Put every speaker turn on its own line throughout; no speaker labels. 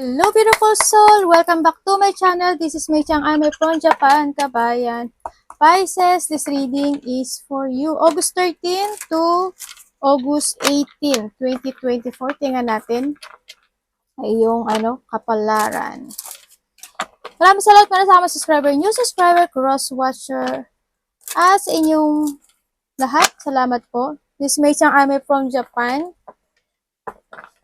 Hello beautiful soul! Welcome back to my channel. This is Mei Chang Ame from Japan, kabayan. Pisces, this reading is for you. August 13 to August 18, 2024. Tingnan natin ay yung kapalaran. Maraming salamat para sa mga subscriber, new subscriber, cross-watcher. Sa inyong lahat, salamat po. This is Mei Chang Ame from Japan.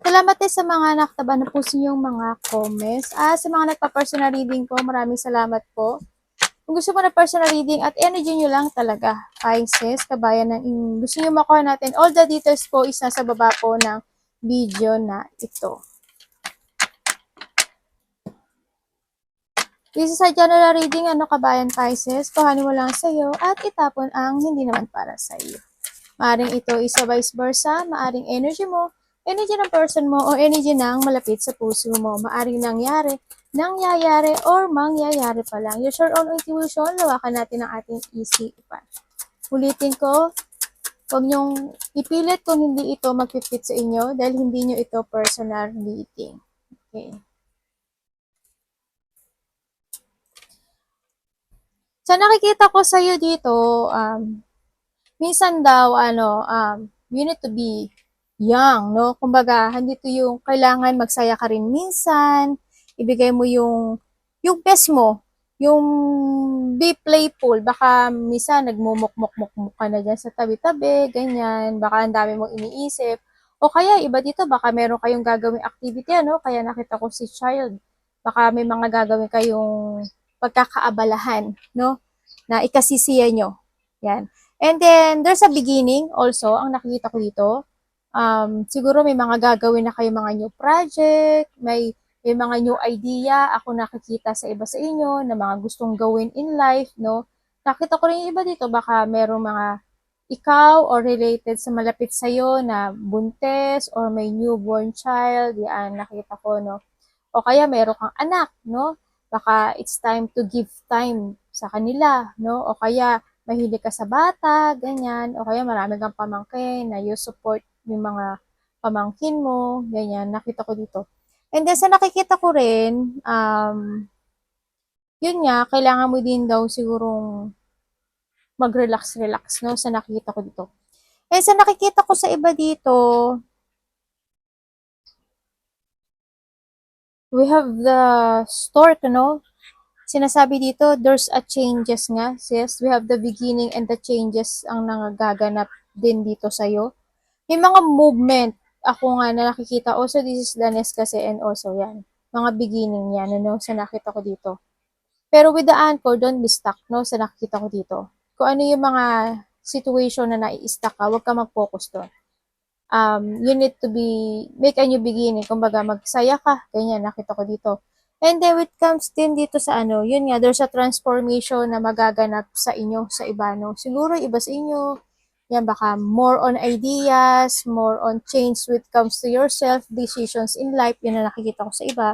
Salamat din sa mga nakataba na po sa inyong mga comments. Sa mga nagpa-personal reading po, maraming salamat po. Kung gusto mo na personal reading at energy nyo lang talaga, Pisces, kabayan ng gusto nyo makuha natin, all the details po is nasa baba po ng video na ito. This is a general reading, kabayan Pisces, kuhanin mo lang sa iyo at itapon ang hindi naman para sa iyo. Maaring ito is a vice versa, maaring energy mo, energy ng person mo, o energy ng malapit sa puso mo. Maaring nangyayari, or mangyayari pa lang. Use your own intuition, lawakan natin ang ating isipan. Ulitin ko, huwag niyong ipilit kung hindi ito mag-fit sa inyo dahil hindi niyo ito personal reading. Okay. So, nakikita ko sa iyo dito, minsan daw, you need to be young, no? Kumbaga, handito yung kailangan magsaya ka rin minsan, ibigay mo yung best mo, yung be playful. Baka minsan nagmumuk-muk-muk ka na dyan sa tabi-tabi, ganyan, baka ang dami mong iniisip. O kaya, iba dito, baka meron kayong gagawing activity, kaya nakita ko si child. Baka may mga gagawin kayong pagkakaabalahan, no? Na ikasisiya nyo. Yan. And then, there's a beginning also, ang nakikita ko dito. Siguro may mga gagawin na kayo mga new project, may mga new idea, ako nakikita sa iba sa inyo, na mga gustong gawin in life, no? Nakita ko rin yung iba dito, baka merong mga ikaw or related sa malapit sa'yo na buntes or may newborn child, yan, nakita ko, no? O kaya meron kang anak, no? Baka it's time to give time sa kanila, no? O kaya mahilig ka sa bata, ganyan. O kaya marami kang pamangkin na you support yung mga pamangkin mo, ganyan. Nakita ko dito. And then sa nakikita ko rin, yun nga, kailangan mo din daw sigurong mag-relax-relax, no? Sa nakikita ko dito. And sa nakikita ko sa iba dito, we have the stork, no? Sinasabi dito, there's a changes nga, sis. We have the beginning and the changes ang nagaganap din dito sa'yo. May mga movement ako nga na nakikita. Also, this is the nest kasi and also yan. Mga beginning yan, sa nakita ko dito. Pero with the anchor, don't be stuck, no? Sa nakikita ko dito. Kung ano yung mga situation na nai-stuck ka, huwag ka mag-focus doon. You need to make a new beginning. Kumbaga, magsaya ka. Ganyan, nakita ko dito. And then, it comes din dito sa yun nga, there's a transformation na magaganap sa inyo, sa iba, no? Siguro, iba sa inyo, yan, baka more on ideas, more on change when it comes to yourself, decisions in life, yun na nakikita ko sa iba.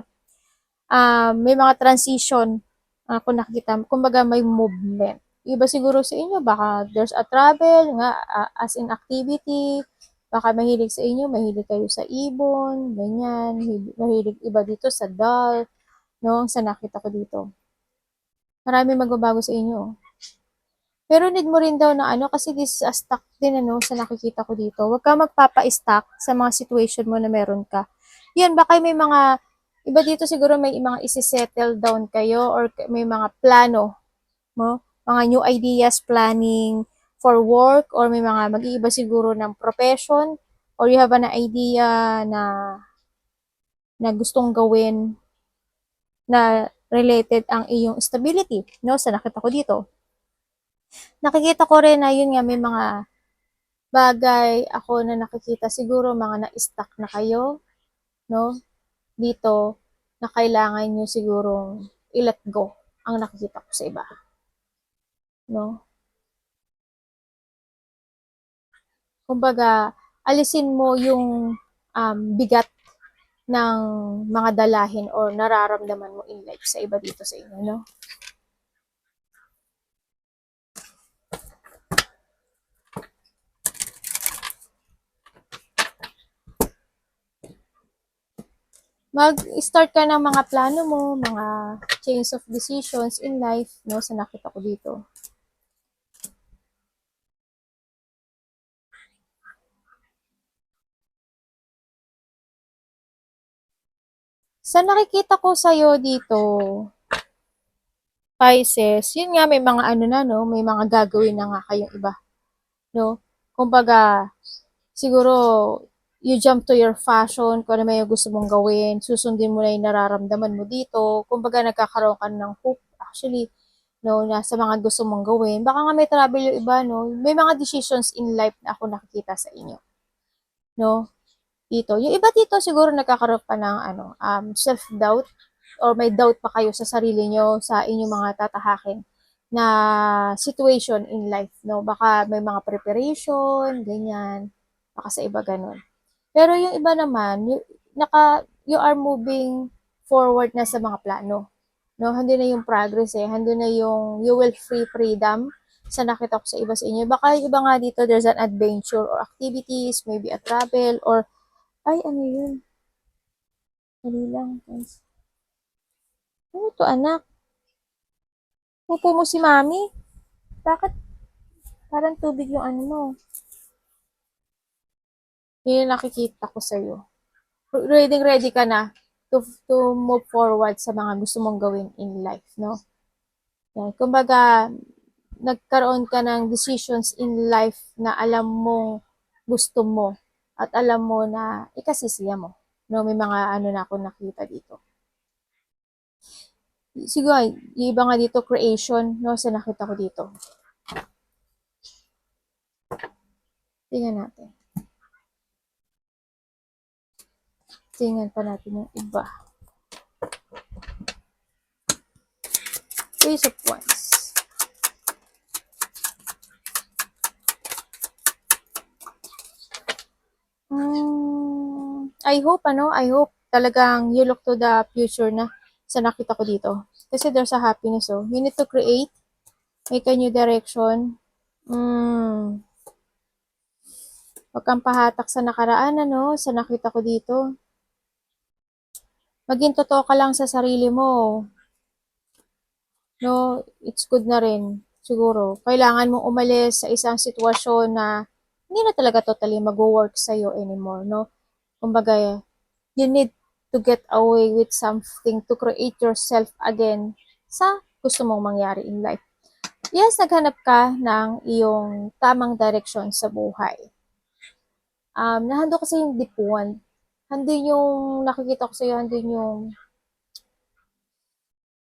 May mga transition, ako nakikita, kumbaga may movement. Iba siguro sa inyo, baka there's a travel, nga, as in activity, baka mahilig sa inyo, mahilig kayo sa ibon, ganyan, mahilig iba dito sa doll, no, sa nakita ko dito. Marami magbabago sa inyo. Pero need mo rin daw na kasi this is a stuck din sa nakikita ko dito. Huwag ka magpapa-stuck sa mga situation mo na meron ka. Yan, baka may mga, iba dito siguro may mga isi-settle down kayo or may mga plano mo, mga new ideas, planning for work, or may mga mag-iiba siguro ng profession, or you have an idea na gustong gawin na related ang iyong stability, no? Sa nakita ko dito. Nakikita ko rin na yun nga, may mga bagay ako na nakikita, siguro mga na-stuck na kayo, no? Dito, na kailangan nyo sigurong i-let go ang nakikita ko sa iba. No? Kumbaga, alisin mo yung bigat ng mga dalahin or nararamdaman mo in life sa iba dito sa inyo, no? mag-start ka ng mga plano mo, mga change of decisions in life, no, sa nakita ko dito. Sa nakikita ko sa'yo dito, Pisces, yun nga, may mga ano na, no, may mga gagawin na nga kayong iba, no. Kumbaga, siguro, you jump to your fashion, kung ano may gusto mong gawin, susundin mo na yung nararamdaman mo dito, kumbaga nagkakaroon ka ng hope, actually, no, na sa mga gusto mong gawin. Baka nga may travel yung iba, no, may mga decisions in life na ako nakikita sa inyo, no, dito. Yung iba dito siguro nagkakaroon pa ng self-doubt or may doubt pa kayo sa sarili nyo, sa inyong mga tatahakin na situation in life, no? Baka may mga preparation, ganyan. Baka sa iba ganun. Pero yung iba naman, you are moving forward na sa mga plano. No, hindi na yung progress hindi na yung you will free freedom sa nakita ko sa iba sa inyo. Baka yung iba nga dito, there's an adventure or activities, maybe a travel, or, ay, ano yun? Dali lang, guys. Ano to, anak? Pupo mo si mami? Bakit parang tubig yung ano mo? Yun yung nakikita ko sa'yo. Ready ka na to move forward sa mga gusto mong gawin in life, no? Yan. Kumbaga, nagkaroon ka ng decisions in life na alam mong gusto mo at alam mo na ikasisiya mo. No, may mga ano na ako nakita dito. Siguro, yung iba nga dito, creation, no, sa nakita ko dito. Tingnan natin. Tingnan pa natin yung iba. Ace of Wands. I hope talagang you look to the future na sa nakita ko dito. Kasi there's a happiness, oh. You need to create, make a new direction. Huwag kang pahatak sa nakaraan, ano, sa nakita ko dito. Maging totoo ka lang sa sarili mo. No, it's good na rin. Siguro, kailangan mong umalis sa isang sitwasyon na hindi na talaga totally mag-work sa'yo anymore, no? Kumbaga, you need to get away with something to create yourself again sa gusto mong mangyari in life. Yes, naghanap ka ng iyong tamang direction sa buhay. Nahando kasi yung dipuan. Handun yung nakikita ko sa'yo, handun yung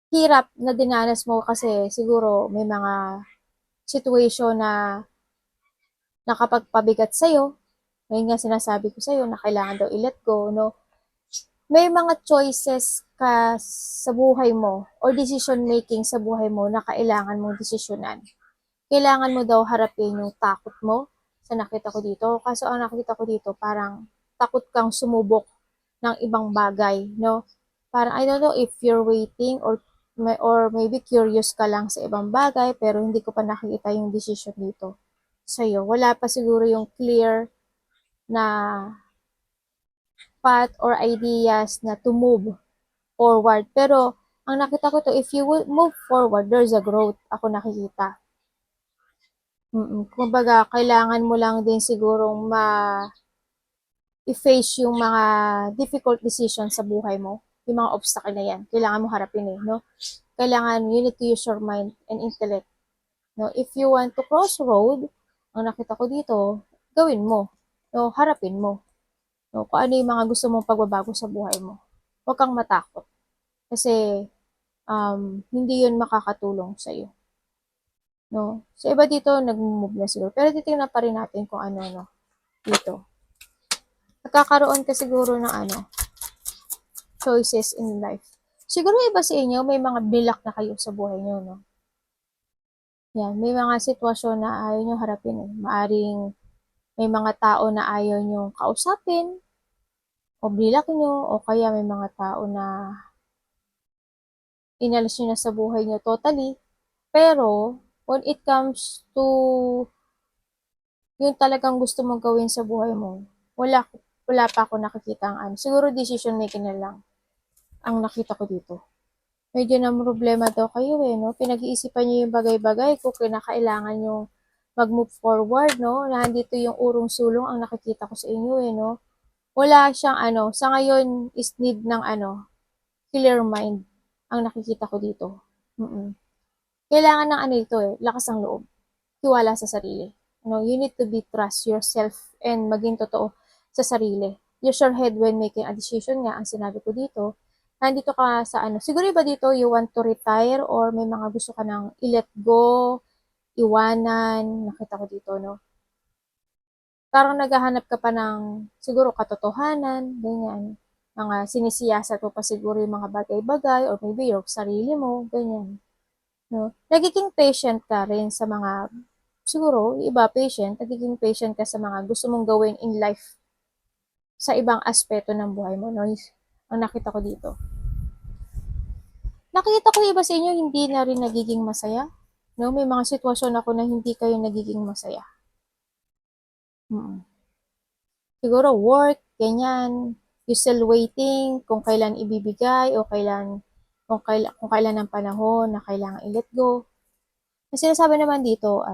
hirap na dinanas mo kasi siguro may mga situation na nakapagpabigat sa'yo. Ngayon nga sinasabi ko sa'yo na kailangan daw i-let go, no? May mga choices ka sa buhay mo or decision making sa buhay mo na kailangan mong desisyonan. Kailangan mo daw harapin yung takot mo sa nakita ko dito. Kaso ang nakita ko dito, parang takot kang sumubok ng ibang bagay, no? Parang I don't know if you're waiting or maybe curious ka lang sa ibang bagay pero hindi ko pa nakikita yung decision dito sa'yo. Wala pa siguro yung clear na path or ideas na to move forward. Pero ang nakita ko to, if you will move forward, there's a growth ako nakikita. Kumbaga, kailangan mo lang din sigurong i-face yung mga difficult decisions sa buhay mo. Yung mga obstacle na yan. Kailangan mo harapin no? Kailangan you need to use your mind and intellect. No? If you want to cross road, ang nakita ko dito, gawin mo. No? Harapin mo. No? Kung ano yung mga gusto mong pagbabago sa buhay mo. Huwag kang matakot. Kasi, hindi yun makakatulong sa'yo. No? So, iba dito, nag-move na siguro. Pero titingnan pa rin natin kung ano, no? Dito. Nagkakaroon ka siguro ng choices in life. Siguro iba sa inyo, may mga bilak na kayo sa buhay nyo, no? Yan, may mga sitwasyon na ayaw nyo harapin Maaring may mga tao na ayaw nyo kausapin, o bilak nyo, o kaya may mga tao na inalis nyo na sa buhay nyo totally. Pero, when it comes to yung talagang gusto mong gawin sa buhay mo, wala pa ako nakikita ang siguro decision making na lang. ang nakita ko dito. Medyo na problema daw kayo eh, no? Pinag-iisipan niyo yung bagay-bagay kung kinakailangan yung mag-move forward, no? Nandito yung urong sulong ang nakikita ko sa inyo eh, no? Wala siyang sa ngayon is need ng clear mind ang nakikita ko dito. Mm-mm. Kailangan ng ito eh, lakas ng loob, tiwala sa sarili. You need to be trust yourself and maging totoo sa sarili. Use your head when making a decision nga, ang sinabi ko dito. Nandito ka sa siguro ba dito you want to retire or may mga gusto ka nang i-let go, iwanan, nakita ko dito, no? Parang naghahanap ka pa ng siguro katotohanan, ganyan. Mga sinisiyasat mo pa siguro yung mga bagay-bagay or maybe yung sarili mo, ganyan. No? Nagiging patient ka rin sa mga, siguro, iba patient, nagiging patient ka sa mga gusto mong gawin in life sa ibang aspeto ng buhay mo. No? Ang nakita ko dito. Nakita ko iba sa inyo, hindi na rin nagiging masaya. No? May mga sitwasyon ako na hindi kayo nagiging masaya. Siguro work, ganyan. You still waiting kung kailan ibibigay o kung kailan ang panahon na kailangan i-let go. Ang sinasabi naman dito,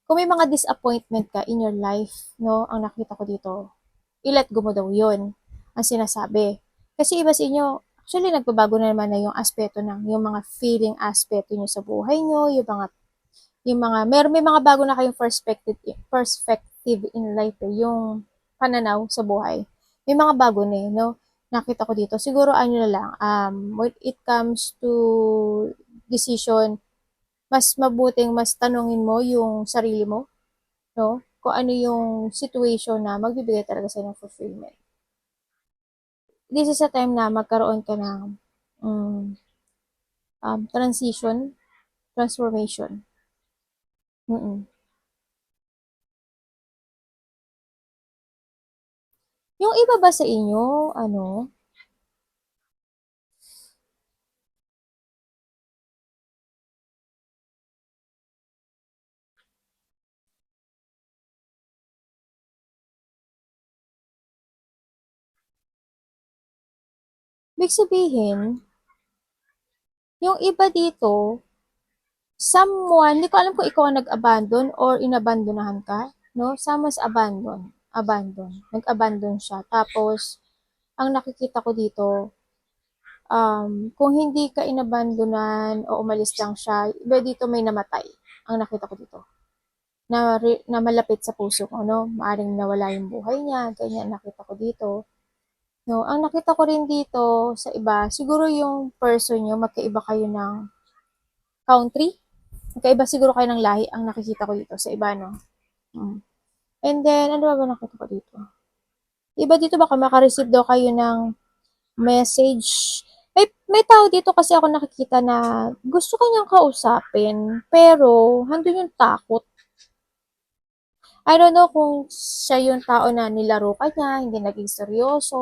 kung may mga disappointment ka in your life, no, ang nakita ko dito, i-let go mo daw yun, ang sinasabi. Kasi iba sa inyo, actually, nagbabago na naman na yung aspeto yung mga feeling aspeto nyo sa buhay nyo, may mga bago na kayong perspective in life, yung pananaw sa buhay. May mga bago na no? Nakita ko dito. Siguro na lang, when it comes to decision, mas mabuting mas tanungin mo yung sarili mo, no? Kung ano yung situation na magbibigay talaga sa'yo ng fulfillment. This is a time na magkaroon ka ng transformation. Yung iba ba sa inyo, ibig sabihin, yung iba dito, someone, hindi ko alam kung ikaw ang nag-abandon or inabandonahan ka, no? Someone's abandon. Nag-abandon siya. Tapos, ang nakikita ko dito, kung hindi ka inabandonan o umalis lang siya, iba dito may namatay. Ang nakita ko dito. Na malapit sa puso ko, no? Maaring nawala yung buhay niya, ganyan nakita ko dito. No, ang nakita ko rin dito sa iba, siguro yung person nyo, magkaiba kayo ng country. Magkaiba siguro kayo ng lahi ang nakikita ko dito sa iba, no? And then, ano ba nakita ko dito? Iba dito baka makareceive daw kayo ng message. May tao dito kasi ako nakikita na gusto kanyang kausapin, pero handun yung takot. I don't know kung siya yung tao na nilaro ka niya, hindi naging seryoso,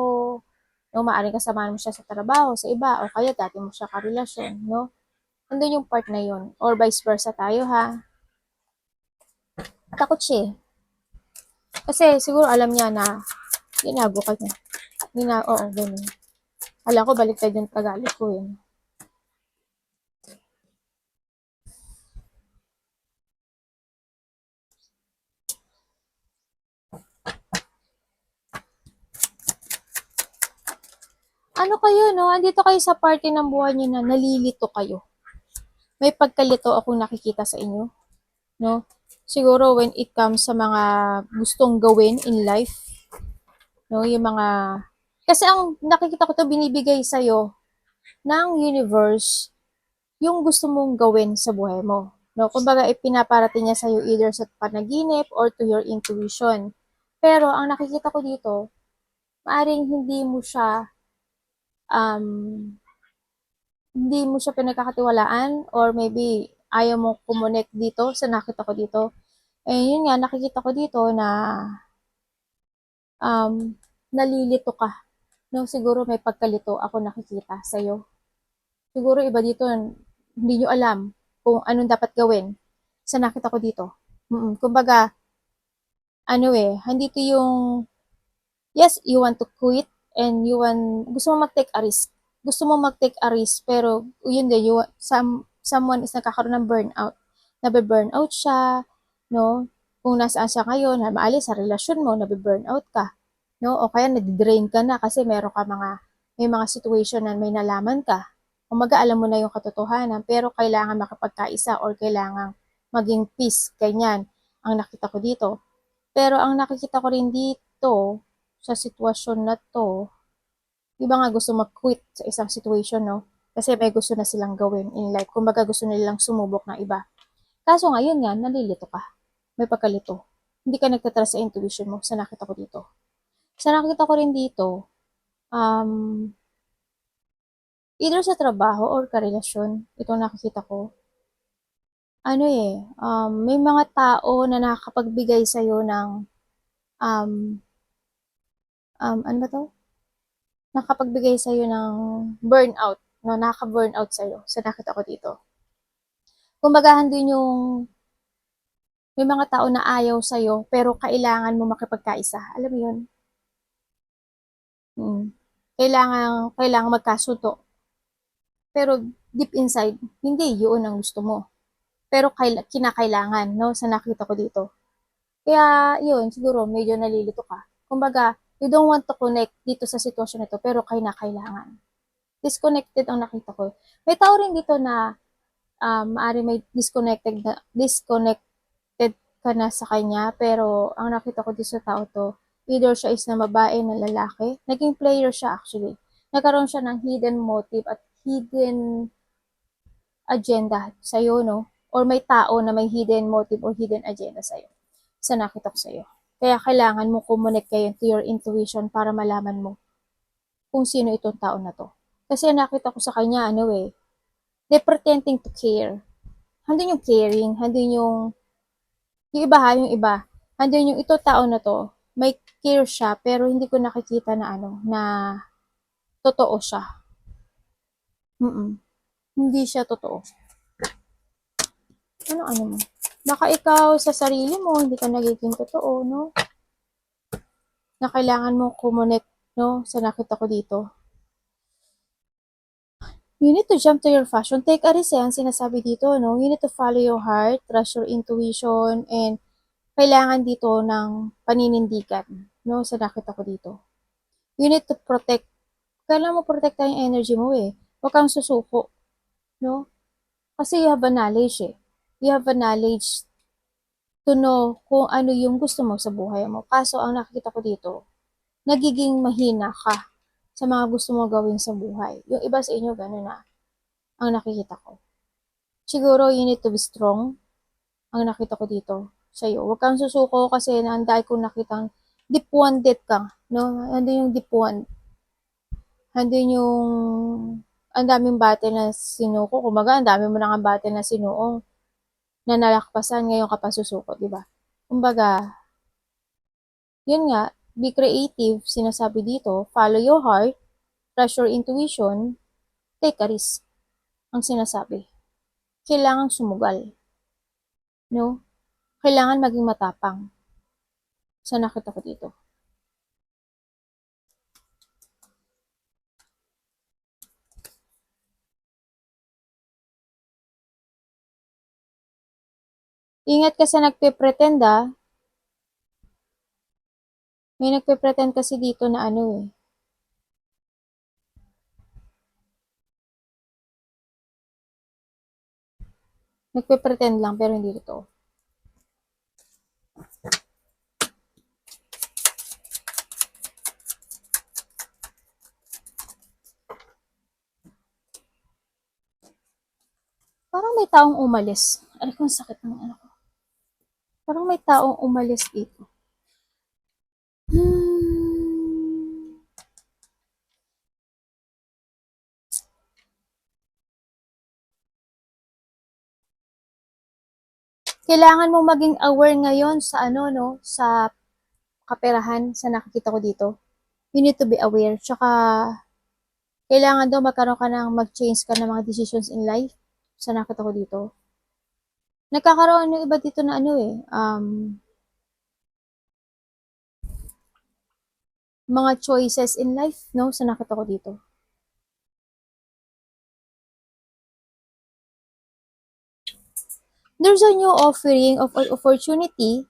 no, maaaring kasamahan mo siya sa trabaho, sa iba, o kaya dati mo siya karelasyon, no? Andun yung part na yun. Or vice versa tayo, ha? Takot siya eh. Kasi siguro alam niya na ginago ka niya. Oo, ganun. Alam ko, baliktad yung Tagalog ko eh. Ano kayo, no? Andito kayo sa party ng buhay niyo na nalilito kayo. May pagkalito akong nakikita sa inyo, no? Siguro when it comes sa mga gustong gawin in life, no? Yung mga, kasi ang nakikita ko to binibigay sa'yo ng universe yung gusto mong gawin sa buhay mo. No? Kumbaga, ipinaparating niya sa'yo either sa panaginip or to your intuition. Pero, ang nakikita ko dito, maaring hindi mo siya pinagkakatiwalaan or maybe ayaw mo kumonek dito sa nakita ko dito. Eh, yun nga, nakikita ko dito na nalilito ka. No, siguro may pagkalito ako nakikita sa'yo. Siguro iba dito, hindi nyo alam kung anong dapat gawin sa nakita ko dito. Kumbaga, handito yung, yes, you want to quit and gusto mo mag-take a risk. Gusto mo mag-take a risk, pero yun din, someone is nagkakaroon ng burnout. Nabe-burnout siya, no? Kung nasaan siya ngayon, maalis sa relasyon mo, nabe-burnout ka, no? O kaya nadidrain ka na kasi may mga situation na may nalaman ka. Umaga, alam mo na yung katotohanan, pero kailangan makapagkaisa or kailangan maging peace, ganyan ang nakita ko dito. Pero ang nakikita ko rin dito, sa sitwasyon na 'to, iba nga gusto mag-quit sa isang situation, 'no? Kasi may gusto na silang gawin in life. Kumbaga gusto nilang sumubok ng iba. Kaso ngayon nga, nalilito ka. May pagkalito. Hindi ka nagtatrust sa intuition mo, sa nakita ko dito. Sa nakita ko rin dito, um, either sa trabaho or karelasyon, itong nakikita ko, may mga tao na nakakapagbigay sa'yo ng, um, ano ba to? Nakapagbigay sa'yo ng burnout, no? Nakaka-burnout sa'yo, sa nakita ko dito. Kumbaga, may mga tao na ayaw sa'yo, pero kailangan mo makipagkaisa. Alam mo yun? Mm. Kailangan magkasundo. Pero deep inside, hindi yun ang gusto mo. Pero kinakailangan, no? Sa nakita ko dito. Kaya, yun, siguro, medyo nalilito ka. Kumbaga, you don't want to connect dito sa sitwasyon nito, pero kailangan. Disconnected ang nakita ko. May tao rin dito na maari may disconnected ka na sa kanya, pero ang nakita ko dito sa tao to, either siya is na babae na lalaki, naging player siya actually. Nagkaroon siya ng hidden motive at hidden agenda sa'yo, no? Or may tao na may hidden motive or hidden agenda sa'yo. Sa nakita ko sa'yo. Kaya kailangan mo connect kayo to your intuition para malaman mo kung sino itong tao na to. Kasi nakita ko sa kanya, they pretending to care. Handun yung caring, handun yung iba, handun yung ito tao na to, may care siya, pero hindi ko nakikita na na totoo siya. Hindi siya totoo. Ano mo? Baka ikaw sa sarili mo, hindi ka nagiging totoo, no? Na kailangan mo kumonek, no? Sa nakita ko dito. You need to jump to your fashion. Take a risk, ang sinasabi dito, no? You need to follow your heart, trust your intuition, and kailangan dito ng paninindigan, no? Sa nakita ko dito. You need to protect. Kailangan mo protektahan yung energy mo eh. Huwag kang susuko, no? Kasi you have a knowledge eh. You have a knowledge to know kung ano yung gusto mo sa buhay mo. Kaso ang nakikita ko dito, nagiging mahina ka sa mga gusto mo gawin sa buhay. Yung iba sa inyo, gano'n na ang nakikita ko. Siguro, you need to be strong. Ang nakita ko dito sa'yo. Huwag kang susuko kasi naanday kong nakitang deep-wounded ka. No? Andun yung deep-wound. Andun yung ang daming battle na sinuko. Kumaga, ang dami mo na nga battle na sinuong na nalakpasan, ngayon ka pa susuko, di ba? Kumbaga, yun nga, be creative, sinasabi dito, follow your heart, trust your intuition, take a risk, ang sinasabi. Kailangan sumugal, no? Kailangan maging matapang, sa nakita ko dito. Ingat ka sa nagpe-pretend ah. May nagpe-pretend kasi dito na Nagpe-pretend lang pero hindi totoo. Parang may taong umalis. Alam ko, sakit ng ano ko. Parang may taong umalis dito. Kailangan mo maging aware ngayon sa sa kaperahan sa nakikita ko dito. You need to be aware. Tsaka, kailangan daw magkaroon ka ng mag-change ka ng mga decisions in life sa nakita ko dito. Nagkakaroon ng iba dito na mga choices in life, no? Sa nakita ko dito. There's a new offering of an opportunity.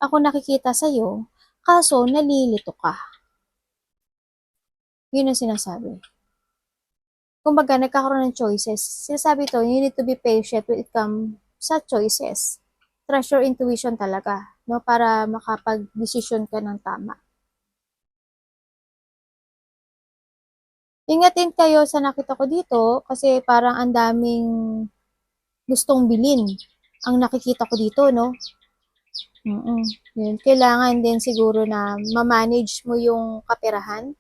Ako nakikita sa'yo, kaso nalilito ka. Yun ang sinasabi. Kumbaga, nagkakaroon ng choices. Sinasabi to, you need to be patient when it comes sa choices. Trust your intuition talaga, no? Para makapag-desisyon ka ng tama. Ingatin kayo sa nakita ko dito kasi parang ang daming gustong bilhin ang nakikita ko dito, no? Yun. Kailangan din siguro na ma-manage mo yung kaperahan.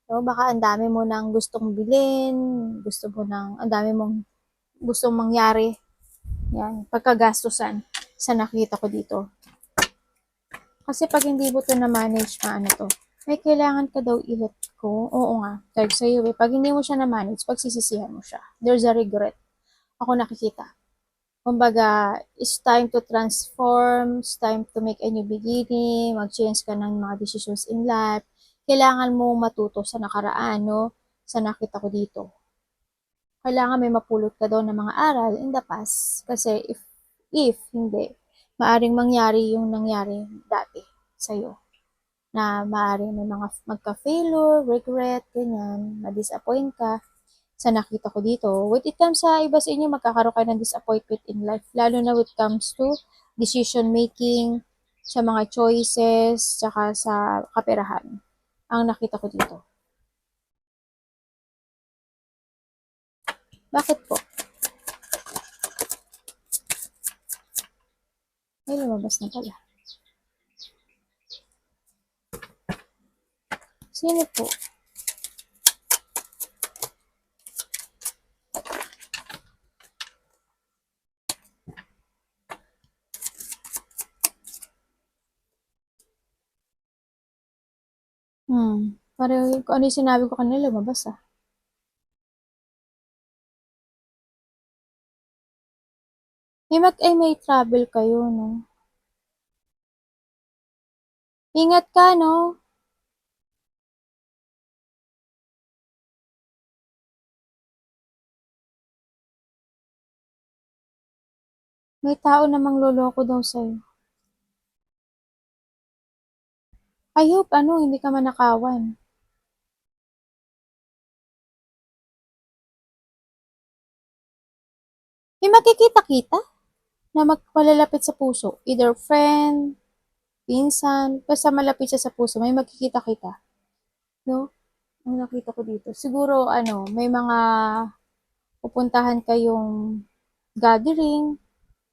No? Baka ang dami mo nang gustong bilhin, ang dami mong gustong mangyari. Yan, pagkagastusan sa nakita ko dito. Kasi pag hindi mo to na-manage na ano to, may kailangan ka daw i-let go. Oo nga, tag sa'yo eh. Pag hindi mo siya na-manage, pagsisisihan mo siya. There's a regret. Ako nakikita. Kumbaga, it's time to transform, it's time to make a new beginning, mag-change ka ng mga decisions in life. Kailangan mo matuto sa nakaraan, no? Sa nakita ko dito. Kailangan may mapulot ka daw ng mga aral in the past. Kasi if hindi, maaring mangyari yung nangyari dati sa'yo. Na maaring may mga magka-failure, regret, ganyan, ma-disappoint ka sa nakita ko dito. When it comes sa iba sa inyo, magkakaroon kayo ng disappointment in life. Lalo na when it comes to decision making, sa mga choices, tsaka sa kaperahan. Ang nakita ko dito. Bakit po? Ay, lumabas na pala. Sino po? Parang kung ano yung sinabi ko kanila, lumabas ah. May travel kayo, no? Ingat ka, no? May tao namang loloko daw sa'yo. I hope, hindi ka manakawan. May makikita-kita na magpalalapit sa puso. Either friend, pinsan, basta malapit siya sa puso, may magkikita-kita. No? Ang nakita ko dito. Siguro, may mga pupuntahan kayong gathering,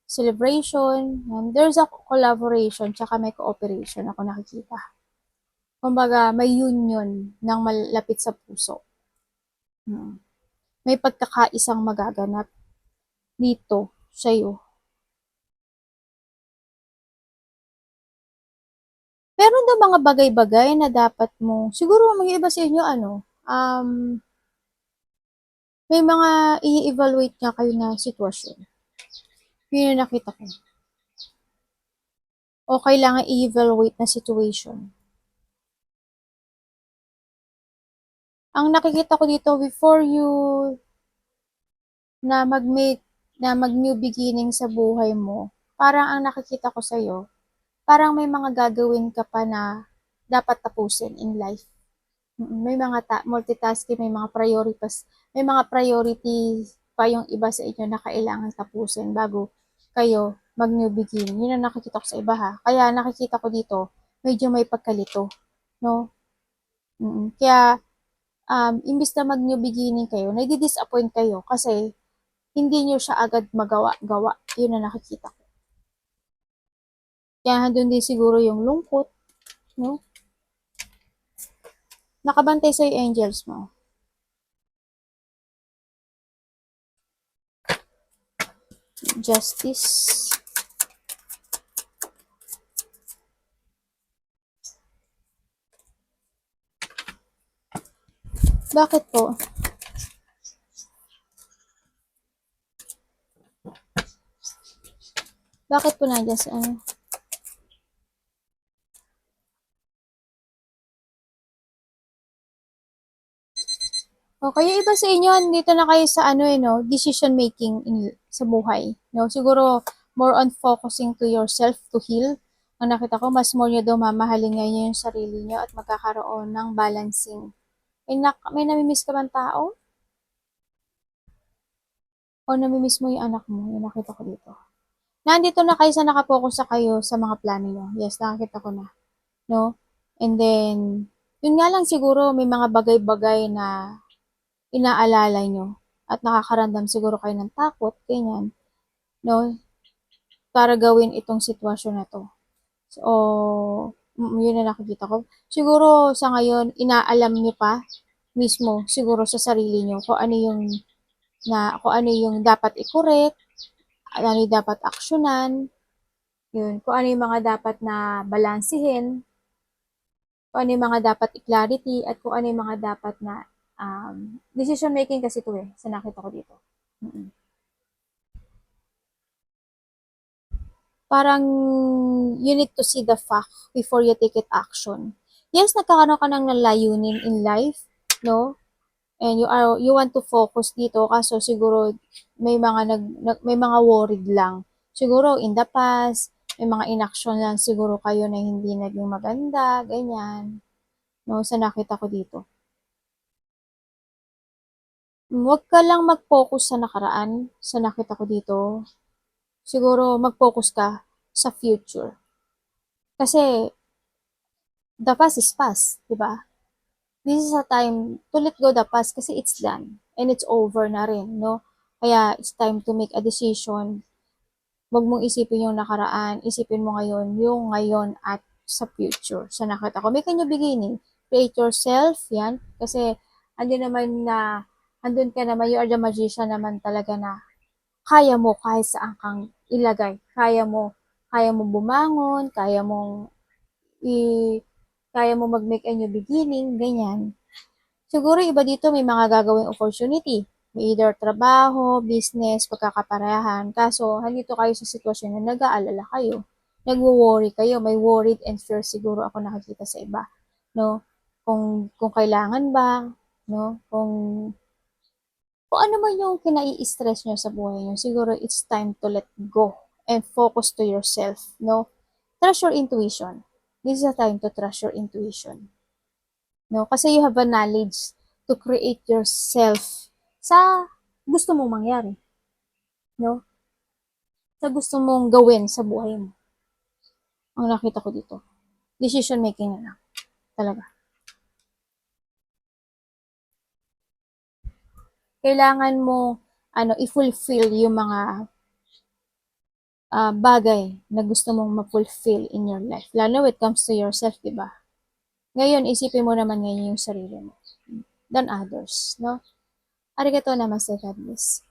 celebration, and there's a collaboration, tsaka may cooperation ako nakikita. Kumbaga, may union ng malapit sa puso. May pagkakaisang magaganap dito sa'yo. Meron daw mga bagay-bagay na dapat mo, siguro may iba sa inyo, may mga i-evaluate nga kayo na sitwasyon. Yun yung nakita ko. O kailangan i-evaluate na situation. Ang nakikita ko dito, before you na mag-new beginning sa buhay mo, parang ang nakikita ko sa'yo, parang may mga gagawin ka pa na dapat tapusin in life. May mga multitasking, may mga priority pa yung iba sa inyo na kailangan tapusin bago kayo mag-new beginning. Yun ang nakikita ko sa iba ha. Kaya nakikita ko dito, medyo may pagkalito. No? Kaya, imbis na mag-new beginning kayo, nadi-disappoint kayo kasi hindi nyo siya agad magawa-gawa. Yun ang nakikita ko. Kaya doon din siguro yung lungkot, no? Nakabantay sa angels mo. Justice. Bakit po? Bakit po nandiyan sa ano? Kaya iba sa inyo, dito na kayo sa ano no, decision making sa buhay. No, siguro more on focusing to yourself to heal. Ang nakita ko, mas more nyo daw mamahalin ngayon yung sarili nyo at magkakaroon ng balancing. May namimiss ka bang tao? O namimiss mo yung anak mo? Yung nakita ko dito. Nandito na kayo sa nakapokus sa kayo sa mga plano nyo. Yes, nakakita ko na. No? And then, yun nga lang siguro may mga bagay-bagay na inaalala nyo at nakakaramdam siguro kayo ng takot, ganyan, no? Para gawin itong sitwasyon na to. So, yun na nakikita ko. Siguro sa ngayon, inaalam nyo pa mismo siguro sa sarili nyo kung ano yung kung ano yung dapat i-correct, ano yung dapat aksyonan, yun, kung ano yung mga dapat na balansihin, kung ano yung mga dapat i-clarity, at kung ano yung mga dapat na decision making kasi ito sa nakita ko dito. Mm-mm. Parang you need to see the fact before you take it action. Yes, nagkakaroon ka ng layunin in life, no? And you want to focus dito kaso siguro may mga worried lang. Siguro in the past, may mga inaction lang siguro kayo na hindi naging maganda, ganyan. No, sa nakita ko dito. Huwag ka lang mag-focus sa nakaraan, sa nakita ko dito. Siguro mag-focus ka sa future. Kasi the past is past, di ba? This is a time to let go the past kasi it's done and it's over na rin, no? Kaya it's time to make a decision. Huwag mong isipin yung nakaraan, isipin mo ngayon yung ngayon at sa future. Sa nakita ko, make a new beginning. Create yourself, yan. Kasi andun ka naman, you are the magician naman talaga na kaya mo kahit saan kang ilagay. Kaya mo bumangon, i, kaya mo mag-make a new beginning, ganyan. Siguro iba dito may mga gagawing opportunity. May either trabaho, business, pagkakaparehan. Kaso, handito kayo sa sitwasyon na nag-aalala kayo. Nagwo-worry kayo. May worried and fear siguro ako nakikita sa iba. No? Kung kailangan ba, no? Kung ano man yung kinai-stress nyo sa buhay nyo, siguro it's time to let go and focus to yourself, no? Trust your intuition. This is a time to trust your intuition. No? Kasi you have a knowledge to create yourself sa gusto mong mangyari. No? Sa gusto mong gawin sa buhay mo. Ang nakita ko dito. Decision making na lang. Talaga. Kailangan mo i-fulfill yung mga bagay na gusto mong ma-fulfill in your life. Lalo when it comes to yourself, di ba? Ngayon, isipin mo naman ngayon yung sarili mo than others, no? Arigato namaste, God bless.